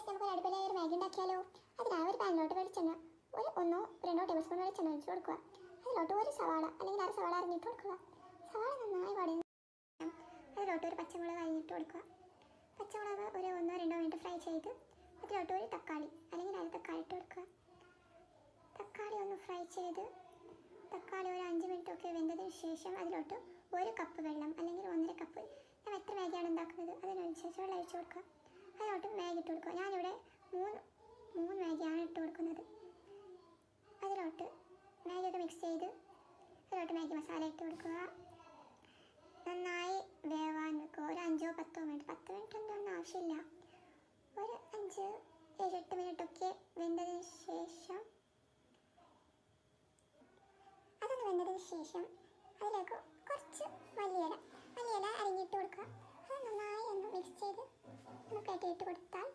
നമുക്ക് ഒരു അടിപൊളിയായ ഒരു മാഗി ഉണ്ടാക്കിയാലോ. അതിനായി ഒരു പാനിലോട്ട് വെളിച്ചെണ്ണ ഒരു 1-2 ടേബിൾ സ്പൂൺ വെളിച്ചെണ്ണ ഒഴിച്ച് കൊടുക്കുക. അതിലോട്ട് ഒരു സവാള അല്ലെങ്കിൽ അര സവാള അരിഞ്ഞിട്ട് കൊടുക്കുക. സവാള നന്നായി വടഞ്ഞ് അതിലോട്ട് ഒരു പച്ചമുളക് അരിഞ്ഞിട്ട് കൊടുക്കുക. പച്ചമുളക് ഒരു 1-2 മിനിറ്റ് ഫ്രൈ ചെയ്ത് അതിലോട്ട് ഒരു തക്കാളി അല്ലെങ്കിൽ അര തക്കാളി ഇട്ട് കൊടുക്കുക. തക്കാളി ഒന്ന് ഫ്രൈ ചെയ്ത് തക്കാളി ഒരു 5 മിനിറ്റ് ഒക്കെ വെന്തതിന് ശേഷം അതിലോട്ട് 1 കപ്പ് വെള്ളം അല്ലെങ്കിൽ 1.5 കപ്പ്, ഞാൻ എത്ര മാഗിയാണ് ഉണ്ടാക്കുന്നത് അതിനനുസരിച്ച് വെള്ളം ഒഴിച്ച് കൊടുക്കുക. അതിലോട്ട് മാഗി ഇട്ട് കൊടുക്കുക. ഞാനിവിടെ മൂന്ന് മാഗിയാണ് ഇട്ട് കൊടുക്കുന്നത്. അതിലോട്ട് മാഗിയൊക്കെ മിക്സ് ചെയ്ത് അതിലോട്ട് മാഗി മസാല ഇട്ട് കൊടുക്കുക. നന്നായി വേവാൻ വെക്കുക. ഒരു 5-10 മിനിറ്റ്, 10 മിനിറ്റ് ഒന്നും ആവശ്യമില്ല, ഒരു 5-7-8 മിനിറ്റൊക്കെ വെന്തതിന് ശേഷം അതിലേക്ക് കുറച്ച് മല്ലിയില അരിഞ്ഞിട്ട് കൊടുക്കുക. അത് നന്നായി ഒന്ന് മിക്സ് ചെയ്ത് ഒന്ന് കെട്ടിയിട്ട് കൊടുത്താൽ